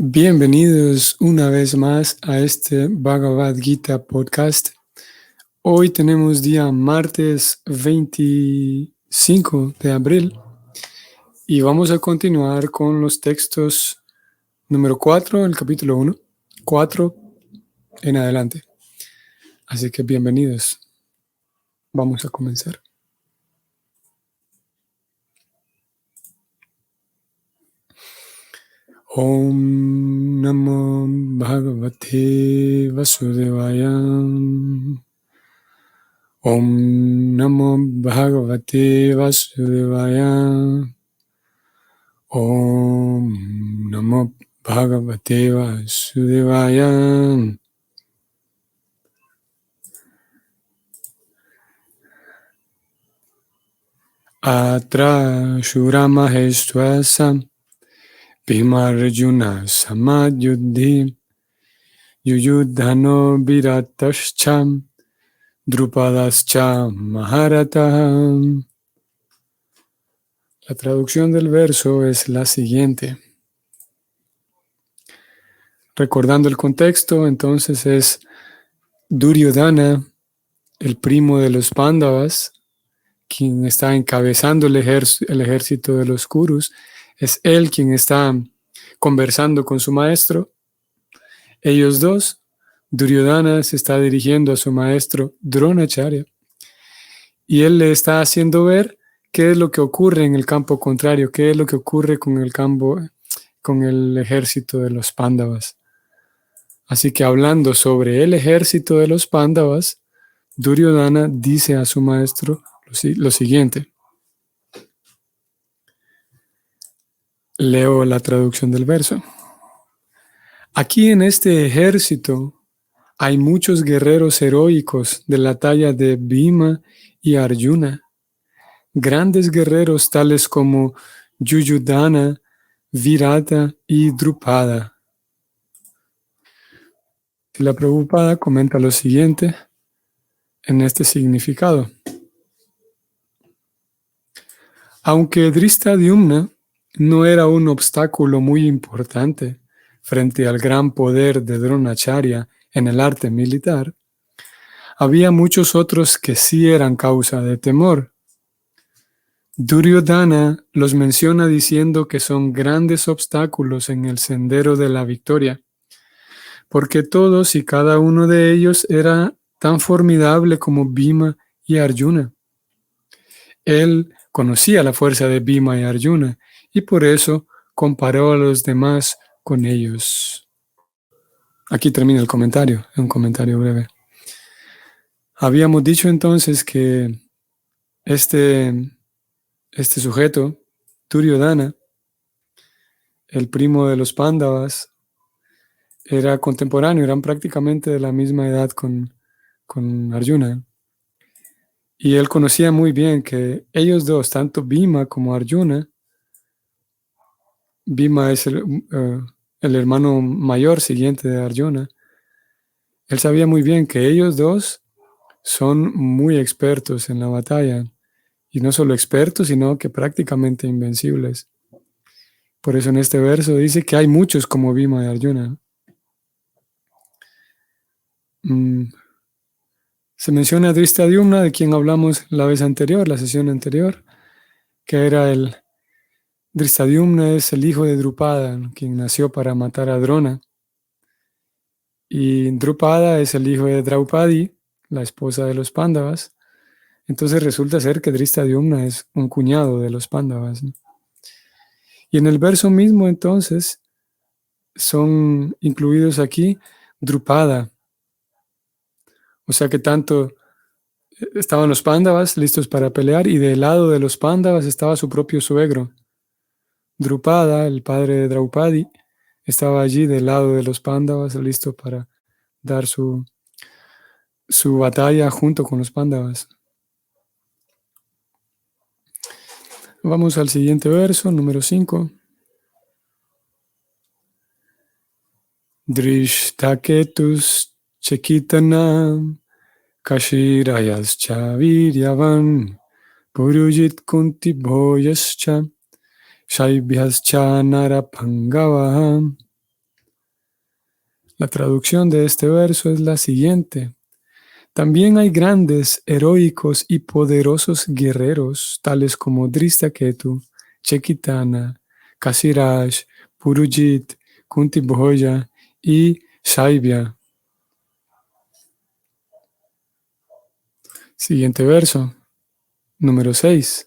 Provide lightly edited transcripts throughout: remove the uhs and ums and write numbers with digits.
Bienvenidos una vez más a este Bhagavad Gita podcast. Hoy tenemos día martes 25 de abril y vamos a continuar con los textos número 4, el capítulo 1, 4 en adelante. Así que bienvenidos. Vamos a comenzar. Om Namo Bhagavate Vasudevaya. Om Namo Bhagavate Vasudevaya. Om Namo Bhagavate Vasudevaya. Atra Shuramaheshwasam Bhimarjuna Samadyuddhi Yuyudhano Viratascham Drupadascha Maharata. La traducción del verso es la siguiente. Recordando el contexto, entonces es Duryodhana, el primo de los Pándavas, quien está encabezando el ejército de los Kurus. Es él quien está conversando con su maestro. Ellos dos, Duryodhana se está dirigiendo a su maestro Dronacharya y él le está haciendo ver qué es lo que ocurre en el campo contrario, qué es lo que ocurre con el ejército de los Pándavas. Así que hablando sobre el ejército de los Pándavas, Duryodhana dice a su maestro lo siguiente. Leo la traducción del verso. Aquí en este ejército hay muchos guerreros heroicos de la talla de Bhima y Arjuna, grandes guerreros tales como Yuyudhana, Virata y Drupada. La Prabhupada comenta lo siguiente en este significado. Aunque Drishtadyumna no era un obstáculo muy importante frente al gran poder de Dronacharya en el arte militar, había muchos otros que sí eran causa de temor. Duryodhana los menciona diciendo que son grandes obstáculos en el sendero de la victoria, porque todos y cada uno de ellos era tan formidable como Bhima y Arjuna. Él conocía la fuerza de Bhima y Arjuna y por eso comparó a los demás con ellos. Aquí termina el comentario, un comentario breve. Habíamos dicho entonces que este sujeto, Duryodhana, el primo de los Pándavas, era contemporáneo, eran prácticamente de la misma edad con Arjuna. Y él conocía muy bien que ellos dos, tanto Bhima como Arjuna, Bhima es el hermano mayor siguiente de Arjuna, él sabía muy bien que ellos dos son muy expertos en la batalla. Y no solo expertos, sino que prácticamente invencibles. Por eso en este verso dice que hay muchos como Bhima y Arjuna. Se menciona a Drishtadyumna, de quien hablamos la vez anterior, la sesión anterior, que era Drishtadyumna es el hijo de Drupada, quien nació para matar a Drona. Y Drupada es el hijo de Draupadi, la esposa de los Pándavas. Entonces resulta ser que Drishtadyumna es un cuñado de los Pándavas, ¿no? Y en el verso mismo entonces son incluidos aquí Drupada. O sea que tanto estaban los Pándavas listos para pelear y del lado de los Pándavas estaba su propio suegro. Drupada, el padre de Draupadi, estaba allí del lado de los Pándavas listo para dar su batalla junto con los Pándavas. Vamos al siguiente verso, número 5. Drishtaketus Chekitanam Kashirayascha Viryavan Purujit Kunti Bhoyascha Shaibhyascha Narapangavaham. La traducción de este verso es la siguiente. También hay grandes, heroicos y poderosos guerreros, tales como Dristaketu, Chekitana, Kasiraj, Purujit, Kuntibhoja y Shaibya. Siguiente verso, número 6.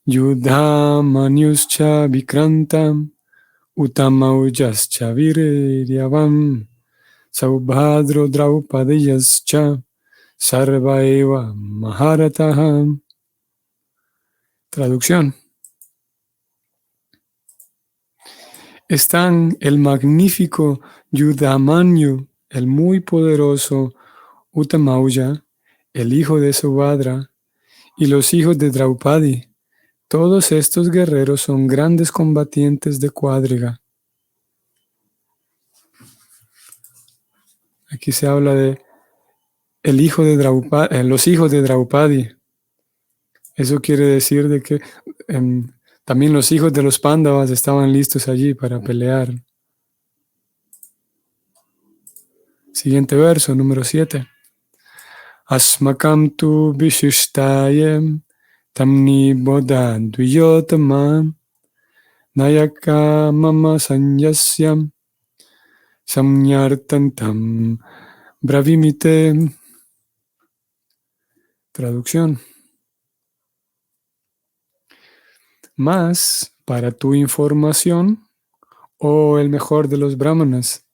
Yudhamanyuscha vikrantam utamaujascha viryavam saubhadro draupadiyascha sarvaeva maharataha. Traducción. Están el magnífico Yudhamanyu, el muy poderoso Utamauja, el hijo de Subhadra, y los hijos de Draupadi. Todos estos guerreros son grandes combatientes de cuadriga. Aquí se habla de el hijo de los hijos de Draupadi. Eso quiere decir de que también los hijos de los Pándavas estaban listos allí para pelear. Siguiente verso, número 7. Asmakam tu vishishtayem tamni bodan dviyotama nayaka mama sanyasyam samnyartantam bravimite. Traducción. Más para tu información, oh el mejor de los brahmanas,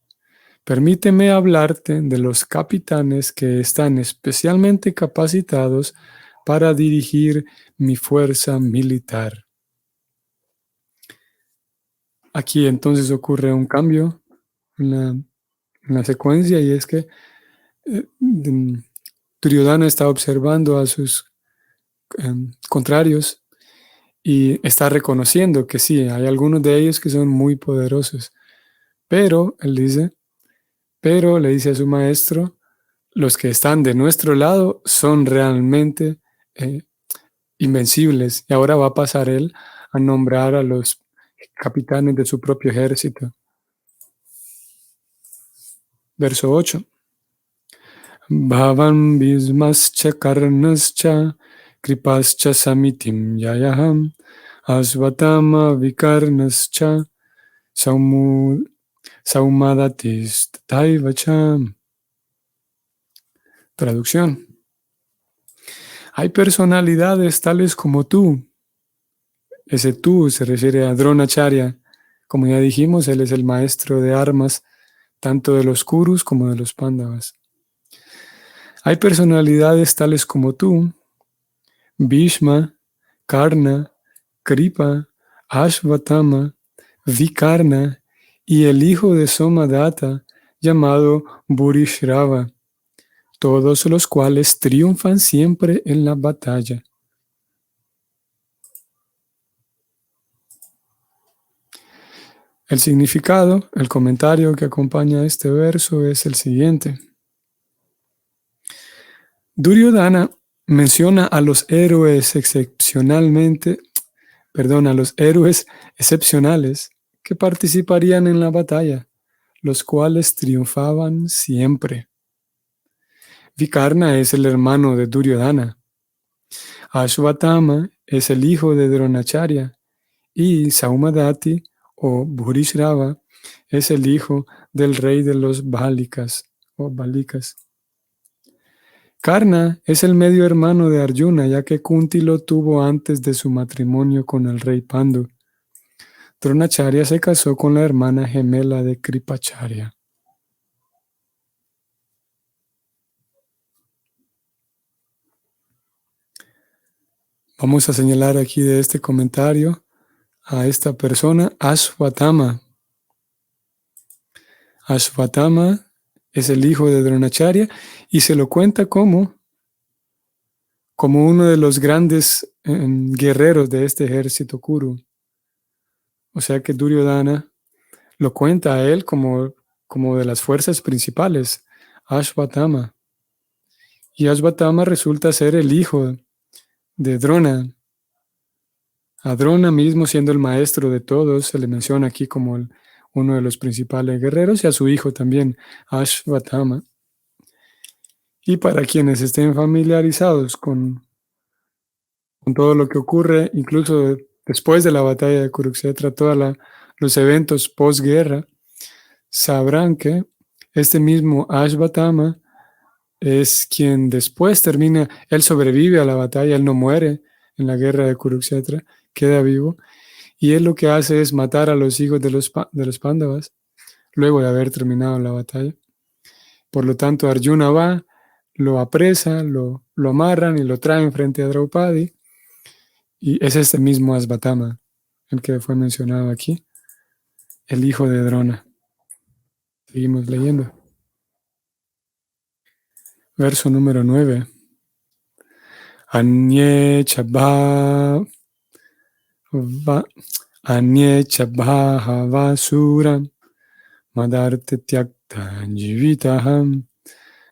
permíteme hablarte de los capitanes que están especialmente capacitados para dirigir mi fuerza militar. Aquí entonces ocurre un cambio en la secuencia, y es que Duryodhana está observando a sus contrarios y está reconociendo que sí, hay algunos de ellos que son muy poderosos, pero él dice, pero le dice a su maestro, los que están de nuestro lado son realmente invencibles. Y ahora va a pasar él a nombrar a los capitanes de su propio ejército. Verso 8. Bhavan Bhismascha Karnascha Kripascha Samitim Yayaham Asvatama Vikarnascha Saumadhatist Taivacham. Traducción. Hay personalidades tales como tú. Ese tú se refiere a Dronacharya. Como ya dijimos, él es el maestro de armas tanto de los Kurus como de los Pándavas. Hay personalidades tales como tú, Bhishma, Karna, Kripa, Ashvatthama, Vikarna y el hijo de Somadata llamado Bhurishrava, todos los cuales triunfan siempre en la batalla. El significado, el comentario que acompaña este verso es el siguiente. Duryodhana menciona a los héroes excepcionales que participarían en la batalla, los cuales triunfaban siempre. Vikarna es el hermano de Duryodhana. Ashvatthama es el hijo de Dronacharya y Saumadati o Bhurishrava es el hijo del rey de los Bálicas o Balikas. Karna es el medio hermano de Arjuna, ya que Kunti lo tuvo antes de su matrimonio con el rey Pandu. Dronacharya se casó con la hermana gemela de Kripacharya. Vamos a señalar aquí de este comentario a esta persona, Ashvatthama. Ashvatthama es el hijo de Dronacharya y se lo cuenta como uno de los grandes guerreros de este ejército Kuru. O sea que Duryodhana lo cuenta a él como de las fuerzas principales, Ashvatthama. Y Ashvatthama resulta ser el hijo de Drona. A Drona mismo, siendo el maestro de todos, se le menciona aquí como uno de los principales guerreros, y a su hijo también, Ashvatthama. Y para quienes estén familiarizados con todo lo que ocurre, incluso después de la batalla de Kurukshetra, todos los eventos posguerra, sabrán que este mismo Ashvatthama es quien después termina, él sobrevive a la batalla, él no muere en la guerra de Kurukshetra, queda vivo, y él lo que hace es matar a los hijos de los Pándavas, luego de haber terminado la batalla. Por lo tanto, Arjuna va, lo apresa, lo amarran y lo traen frente a Draupadi, y es este mismo Ashvatthama, el que fue mencionado aquí, el hijo de Drona. Seguimos leyendo. Verso número 9. Anye chabha Anye chabhava madarte tyakta jivitaham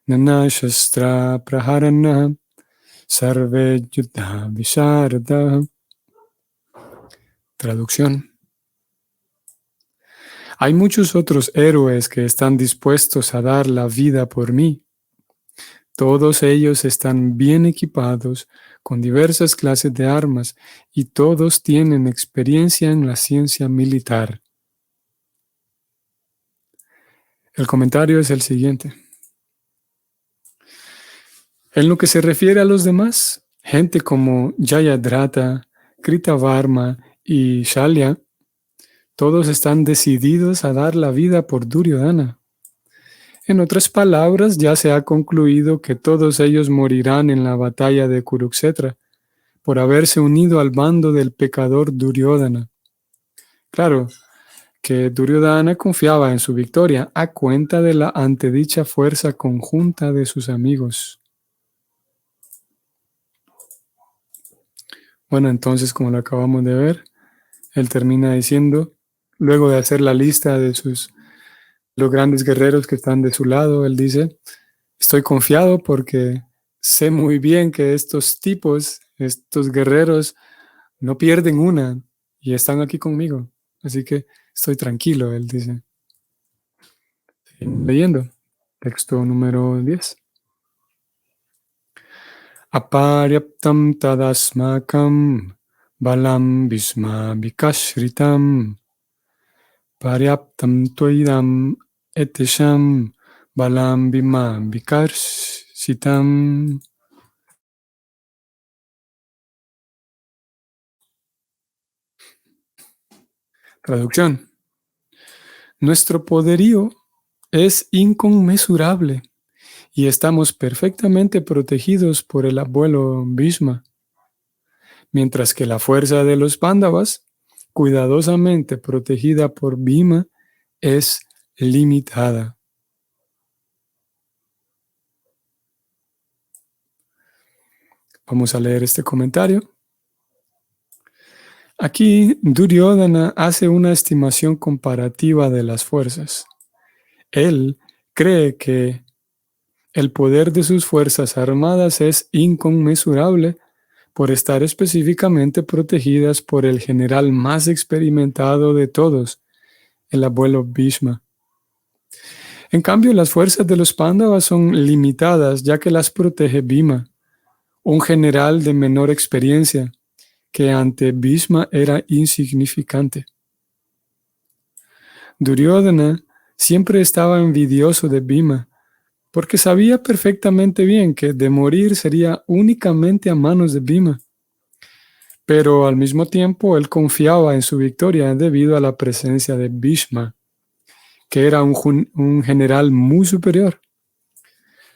nana shastra praharana sarve yuddha visharada. Traducción. Hay muchos otros héroes que están dispuestos a dar la vida por mí. Todos ellos están bien equipados con diversas clases de armas y todos tienen experiencia en la ciencia militar. El comentario es el siguiente. En lo que se refiere a los demás, gente como Jayadratha, Kritavarma y Shalya, todos están decididos a dar la vida por Duryodhana. En otras palabras, ya se ha concluido que todos ellos morirán en la batalla de Kurukshetra por haberse unido al bando del pecador Duryodhana. Claro que Duryodhana confiaba en su victoria a cuenta de la antedicha fuerza conjunta de sus amigos. Bueno, entonces, como lo acabamos de ver, él termina diciendo, luego de hacer la lista de los grandes guerreros que están de su lado, él dice, estoy confiado porque sé muy bien que estos tipos, estos guerreros, no pierden una y están aquí conmigo. Así que estoy tranquilo, él dice. Leyendo, texto número 10. Aparyaptam tadasmakam balam bhisma vikashritam paryaptam toidam etesham balam bhima vikarshitam. Traducción. Nuestro poderío es inconmensurable y estamos perfectamente protegidos por el abuelo Bhishma, mientras que la fuerza de los Pándavas, cuidadosamente protegida por Bhima, es limitada. Vamos a leer este comentario. Aquí Duryodhana hace una estimación comparativa de las fuerzas. Él cree que el poder de sus fuerzas armadas es inconmensurable por estar específicamente protegidas por el general más experimentado de todos, el abuelo Bhishma. En cambio, las fuerzas de los Pándavas son limitadas ya que las protege Bhima, un general de menor experiencia, que ante Bhishma era insignificante. Duryodhana siempre estaba envidioso de Bhima, porque sabía perfectamente bien que de morir sería únicamente a manos de Bhima. Pero al mismo tiempo él confiaba en su victoria debido a la presencia de Bhishma, que era un general muy superior.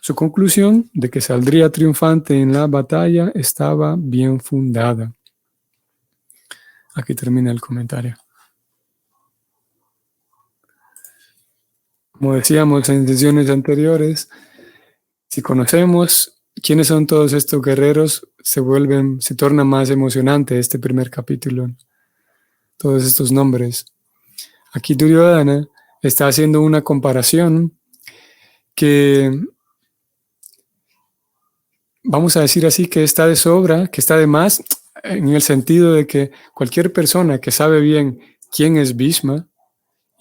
Su conclusión de que saldría triunfante en la batalla estaba bien fundada. Aquí termina el comentario. Como decíamos en sesiones anteriores, si conocemos quiénes son todos estos guerreros, se torna más emocionante este primer capítulo. Todos estos nombres. Aquí Duryodhana está haciendo una comparación que, vamos a decir así, que está de sobra, que está de más, en el sentido de que cualquier persona que sabe bien quién es Bhishma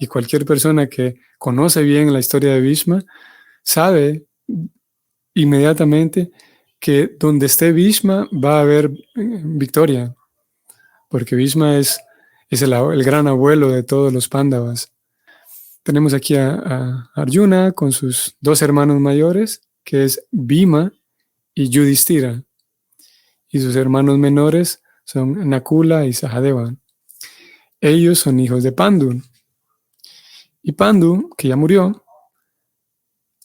Y cualquier persona que conoce bien la historia de Bhishma sabe inmediatamente que donde esté Bhishma va a haber victoria, porque Bhishma es el gran abuelo de todos los Pándavas. Tenemos aquí a Arjuna con sus dos hermanos mayores, que es Bhima y Yudhishthira, y sus hermanos menores son Nakula y Sahadeva. Ellos son hijos de Pandu. Y Pandu, que ya murió,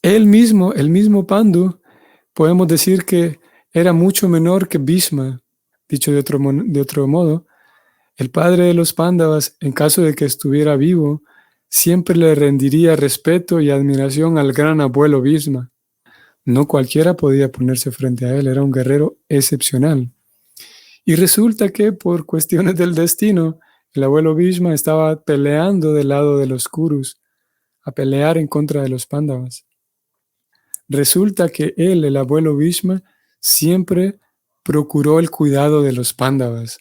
el mismo Pandu, podemos decir que era mucho menor que Bhishma. Dicho de otro modo, el padre de los Pándavas, en caso de que estuviera vivo, siempre le rendiría respeto y admiración al gran abuelo Bhishma. No cualquiera podía ponerse frente a él, era un guerrero excepcional. Y resulta que por cuestiones del destino, el abuelo Bhishma estaba peleando del lado de los Kurus, a pelear en contra de los Pándavas. Resulta que él, el abuelo Bhishma, siempre procuró el cuidado de los Pándavas.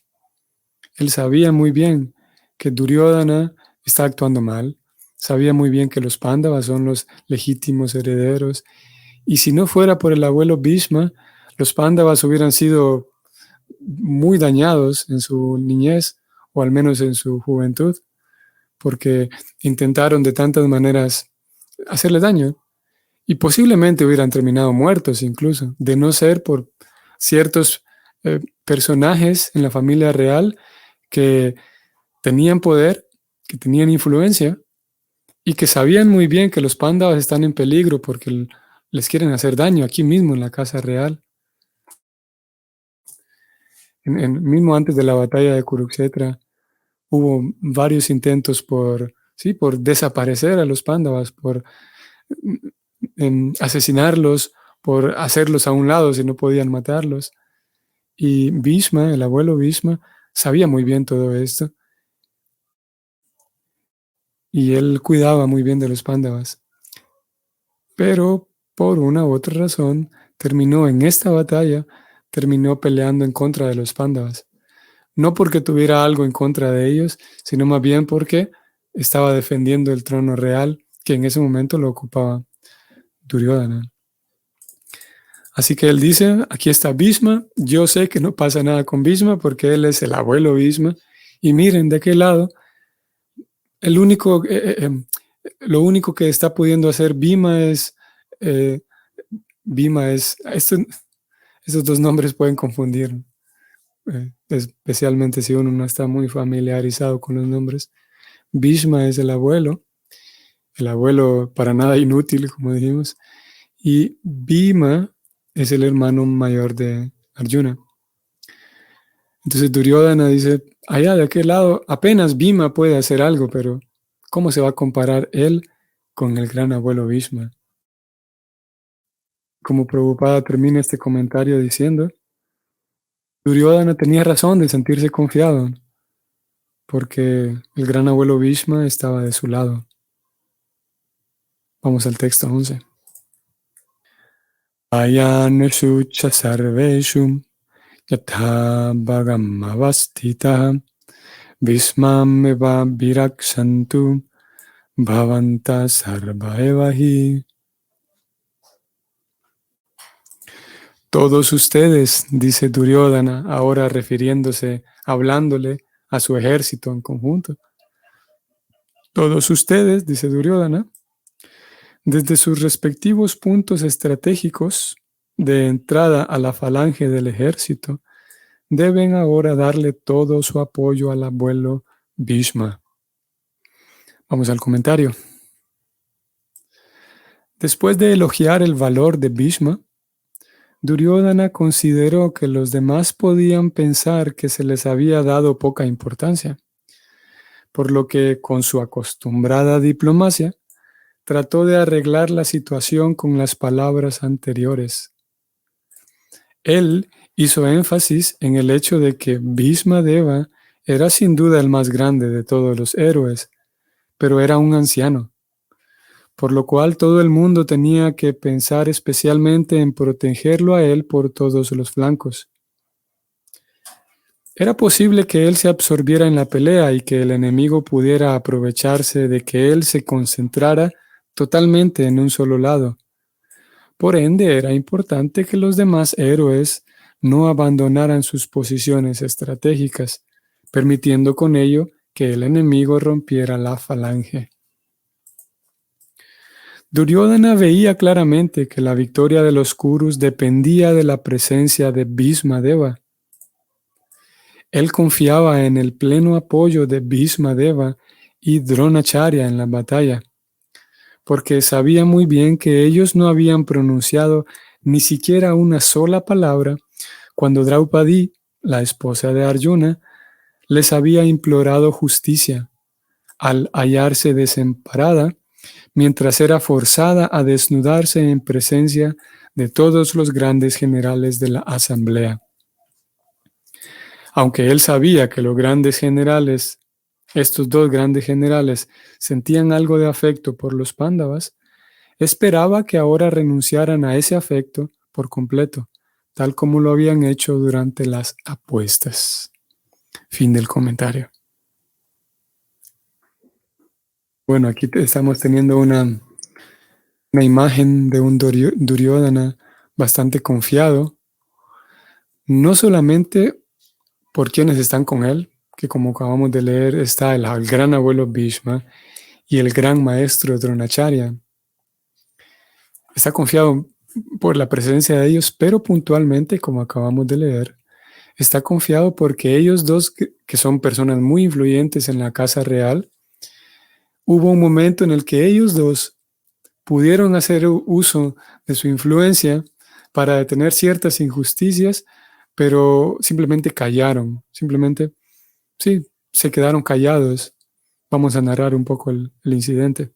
Él sabía muy bien que Duryodhana está actuando mal, sabía muy bien que los Pándavas son los legítimos herederos, y si no fuera por el abuelo Bhishma, los Pándavas hubieran sido muy dañados en su niñez, o al menos en su juventud, porque intentaron de tantas maneras hacerle daño, y posiblemente hubieran terminado muertos incluso, de no ser por ciertos personajes en la familia real que tenían poder, que tenían influencia y que sabían muy bien que los Pándavas están en peligro porque les quieren hacer daño aquí mismo en la casa real. Mismo antes de la batalla de Kurukshetra hubo varios intentos por desaparecer a los Pándavas, por asesinarlos, por hacerlos a un lado si no podían matarlos. Y Bhishma, el abuelo Bhishma, sabía muy bien todo esto. Y él cuidaba muy bien de los Pándavas. Pero por una u otra razón, terminó en esta batalla, terminó peleando en contra de los Pándavas. No porque tuviera algo en contra de ellos, sino más bien porque estaba defendiendo el trono real que en ese momento lo ocupaba Duryodhana. Así que él dice, aquí está Bhishma, yo sé que no pasa nada con Bhishma porque él es el abuelo Bhishma, y miren de qué lado, lo único que está pudiendo hacer eh, estos dos nombres pueden confundir, especialmente si uno no está muy familiarizado con los nombres. Bhishma es el abuelo para nada inútil, como dijimos, y Bhima es el hermano mayor de Arjuna. Entonces Duryodhana dice, allá de aquel lado, apenas Bhima puede hacer algo, pero ¿cómo se va a comparar él con el gran abuelo Bhishma? Como Prabhupada termina este comentario diciendo, Duryodhana tenía razón de sentirse confiado, porque el gran abuelo Bhishma estaba de su lado. Vamos al texto 11. Ayaneshu cha sarveshu yatha bhagam avastita Bhishmam eva viraksantu bhavanta sarva eva hi. Todos ustedes, dice Duryodhana, ahora refiriéndose, hablándole a su ejército en conjunto. Todos ustedes, dice Duryodhana, desde sus respectivos puntos estratégicos de entrada a la falange del ejército, deben ahora darle todo su apoyo al abuelo Bhishma. Vamos al comentario. Después de elogiar el valor de Bhishma, Duryodhana consideró que los demás podían pensar que se les había dado poca importancia, por lo que con su acostumbrada diplomacia trató de arreglar la situación con las palabras anteriores. Él hizo énfasis en el hecho de que Bhishma Deva era sin duda el más grande de todos los héroes, pero era un anciano, por lo cual todo el mundo tenía que pensar especialmente en protegerlo a él por todos los flancos. Era posible que él se absorbiera en la pelea y que el enemigo pudiera aprovecharse de que él se concentrara totalmente en un solo lado. Por ende, era importante que los demás héroes no abandonaran sus posiciones estratégicas, permitiendo con ello que el enemigo rompiera la falange. Duryodhana veía claramente que la victoria de los Kurus dependía de la presencia de Bhisma Deva. Él confiaba en el pleno apoyo de Bhisma Deva y Dronacharya en la batalla, porque sabía muy bien que ellos no habían pronunciado ni siquiera una sola palabra cuando Draupadi, la esposa de Arjuna, les había implorado justicia al hallarse desamparada mientras era forzada a desnudarse en presencia de todos los grandes generales de la asamblea. Aunque él sabía que los grandes generales, estos dos grandes generales, sentían algo de afecto por los Pándavas, esperaba que ahora renunciaran a ese afecto por completo, tal como lo habían hecho durante las apuestas. Fin del comentario. Bueno, aquí estamos teniendo una imagen de un Duryodhana bastante confiado, no solamente por quienes están con él, que como acabamos de leer está el gran abuelo Bhishma y el gran maestro Dronacharya. Está confiado por la presencia de ellos, pero puntualmente, como acabamos de leer, está confiado porque ellos dos, que son personas muy influyentes en la casa real, hubo un momento en el que ellos dos pudieron hacer uso de su influencia para detener ciertas injusticias, pero simplemente callaron, simplemente, sí, se quedaron callados. Vamos a narrar un poco el incidente.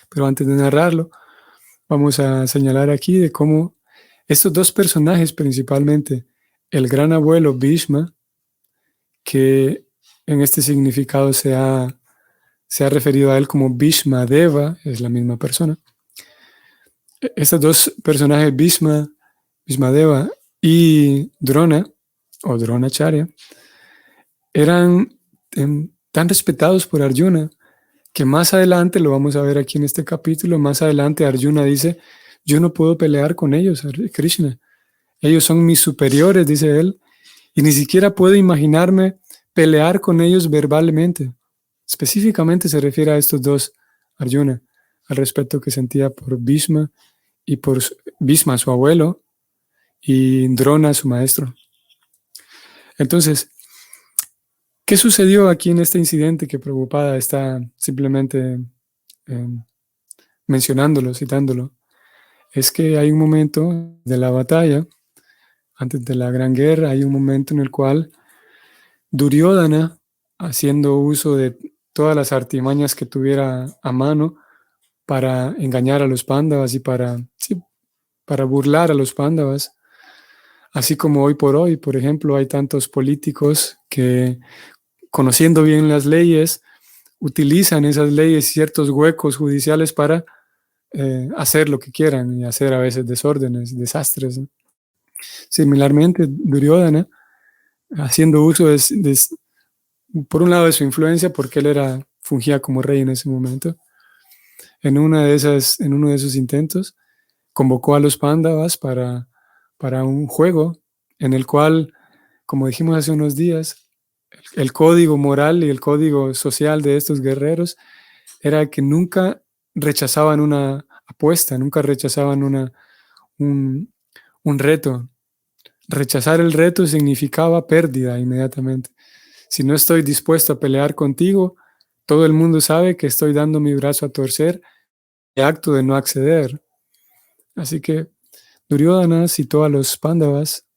Pero antes de narrarlo, vamos a señalar aquí de cómo estos dos personajes, principalmente el gran abuelo Bhishma, que en este significado se ha referido a él como Bhishma Deva, es la misma persona. Estos dos personajes, Bhishma Deva y Drona, o Dronacharya, eran tan respetados por Arjuna que más adelante, lo vamos a ver aquí en este capítulo, más adelante Arjuna dice, yo no puedo pelear con ellos, Krishna. Ellos son mis superiores, dice él, y ni siquiera puedo imaginarme pelear con ellos verbalmente. Específicamente se refiere a estos dos, Arjuna, al respeto que sentía por Bhishma y por Bhishma, su abuelo, y Drona, su maestro. Entonces, ¿qué sucedió aquí en este incidente que Prabhupada está simplemente mencionándolo, citándolo? Es que hay un momento de la batalla, antes de la gran guerra, hay un momento en el cual Duryodhana, haciendo uso de todas las artimañas que tuviera a mano para engañar a los Pándavas y para burlar a los Pándavas, así como hoy por hoy, por ejemplo, hay tantos políticos que, conociendo bien las leyes, utilizan esas leyes, ciertos huecos judiciales para hacer lo que quieran y hacer a veces desórdenes, desastres, ¿no? Similarmente, Duryodhana, haciendo uso por un lado de su influencia, porque él fungía como rey en ese momento, en uno de esos intentos, convocó a los Pándavas para un juego en el cual, como dijimos hace unos días, el código moral y el código social de estos guerreros era que nunca rechazaban una apuesta, nunca rechazaban un reto. Rechazar el reto significaba pérdida inmediatamente. Si no estoy dispuesto a pelear contigo, todo el mundo sabe que estoy dando mi brazo a torcer el acto de no acceder. Así que Duryodhana citó a los Pándavas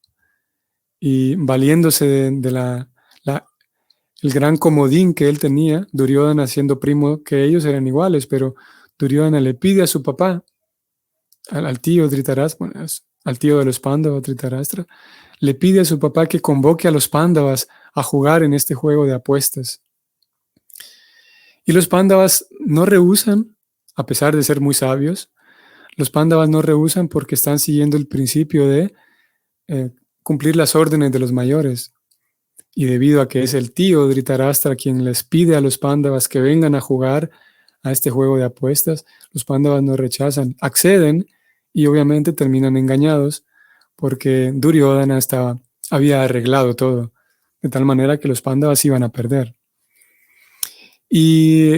y valiéndose de el gran comodín que él tenía, Duryodhana siendo primo, que ellos eran iguales, pero Duryodhana le pide a su papá, al tío Dhritarashtra, bueno, al tío de los Pándavas, Dhritarashtra, le pide a su papá que convoque a los Pándavas a jugar en este juego de apuestas. Y los Pándavas no rehúsan, a pesar de ser muy sabios, los Pándavas no rehúsan porque están siguiendo el principio de cumplir las órdenes de los mayores. y debido a que es el tío Dhritarashtra quien les pide a los Pándavas que vengan a jugar a este juego de apuestas, los Pándavas no rechazan, acceden y obviamente terminan engañados porque Duryodhana había arreglado todo, de tal manera que los Pándavas iban a perder. Y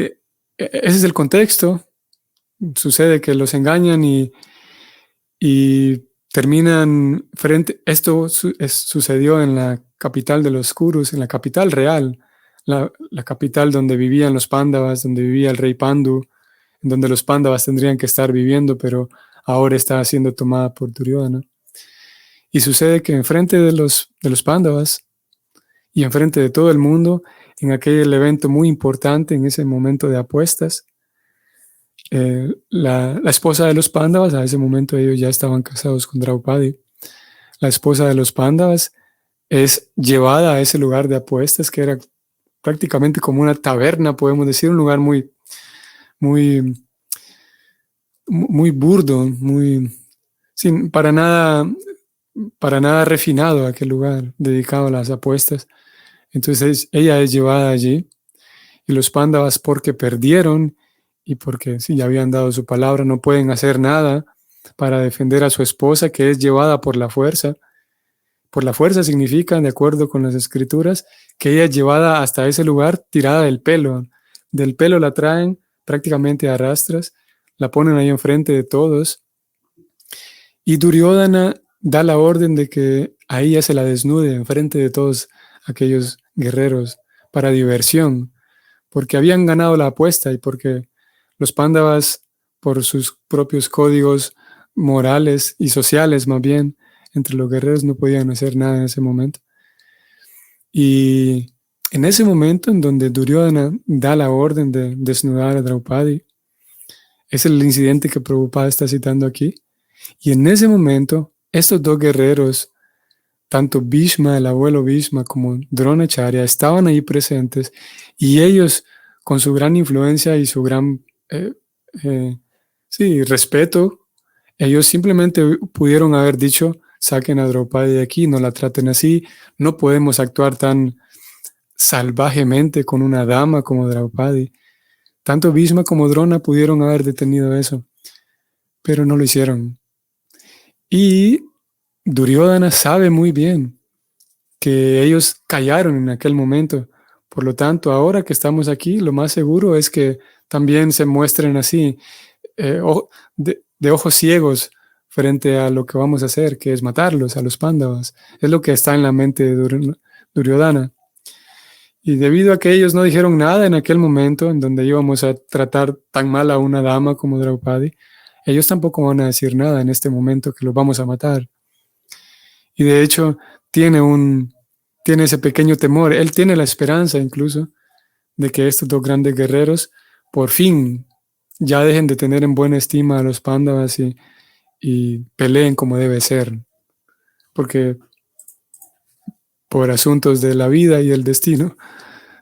ese es el contexto. Sucede que los engañan y terminan frente. Esto sucedió en la capital de los Kurus, en la capital real, la capital donde vivían los Pándavas, donde vivía el rey Pandu, en donde los Pándavas tendrían que estar viviendo, pero ahora está siendo tomada por Duryodhana. Y sucede que enfrente de los Pándavas y enfrente de todo el mundo, en aquel evento muy importante, en ese momento de apuestas, la esposa de los Pándavas, a ese momento ellos ya estaban casados con Draupadi, la esposa de los Pándavas es llevada a ese lugar de apuestas que era prácticamente como una taberna, podemos decir, un lugar muy, muy, muy burdo, sin, para nada refinado aquel lugar dedicado a las apuestas. Entonces ella es llevada allí y los Pándavas, porque perdieron y porque sí, ya habían dado su palabra, no pueden hacer nada para defender a su esposa, que es llevada por la fuerza. Por la fuerza significa, de acuerdo con las escrituras, que ella es llevada hasta ese lugar tirada del pelo. Del pelo la traen prácticamente a rastras, la ponen ahí enfrente de todos. Y Duryodhana da la orden de que a ella se la desnude enfrente de todos aquellos guerreros para diversión, porque habían ganado la apuesta y porque los Pándavas, por sus propios códigos morales y sociales más bien, entre los guerreros no podían hacer nada en ese momento. Y en ese momento en donde Duryodhana da la orden de desnudar a Draupadi, es el incidente que Prabhupada está citando aquí. Y en ese momento, estos dos guerreros, tanto Bhishma, el abuelo Bhishma, como Dronacharya, estaban ahí presentes y ellos, con su gran influencia y su gran respeto, ellos simplemente pudieron haber dicho: saquen a Draupadi de aquí, no la traten así, no podemos actuar tan salvajemente con una dama como Draupadi. Tanto Bhishma como Drona pudieron haber detenido eso, pero no lo hicieron. Y Duryodhana sabe muy bien que ellos callaron en aquel momento. Por lo tanto, ahora que estamos aquí, lo más seguro es que también se muestren así, de ojos ciegos frente a lo que vamos a hacer, que es matarlos a los Pándavas. Es lo que está en la mente de Duryodhana. Y debido a que ellos no dijeron nada en aquel momento en donde íbamos a tratar tan mal a una dama como Draupadi, ellos tampoco van a decir nada en este momento que los vamos a matar. Y de hecho tiene ese pequeño temor. Él tiene la esperanza incluso de que estos dos grandes guerreros por fin ya dejen de tener en buena estima a los Pándavas y peleen como debe ser. Porque por asuntos de la vida y el destino,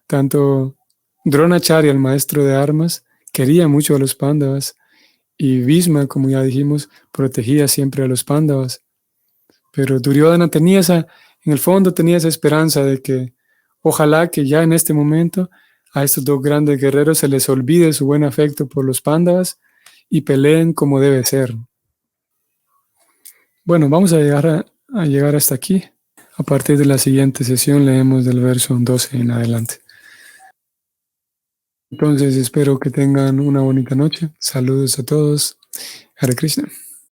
tanto Dronacharya, el maestro de armas, quería mucho a los Pándavas y Bhishma, como ya dijimos, protegía siempre a los Pándavas. Pero Duryodhana en el fondo tenía esa esperanza de que ojalá que ya en este momento a estos dos grandes guerreros se les olvide su buen afecto por los Pándavas y peleen como debe ser. Bueno, vamos a llegar hasta aquí. A partir de la siguiente sesión leemos del verso 12 en adelante. Entonces espero que tengan una bonita noche. Saludos a todos. Hare Krishna.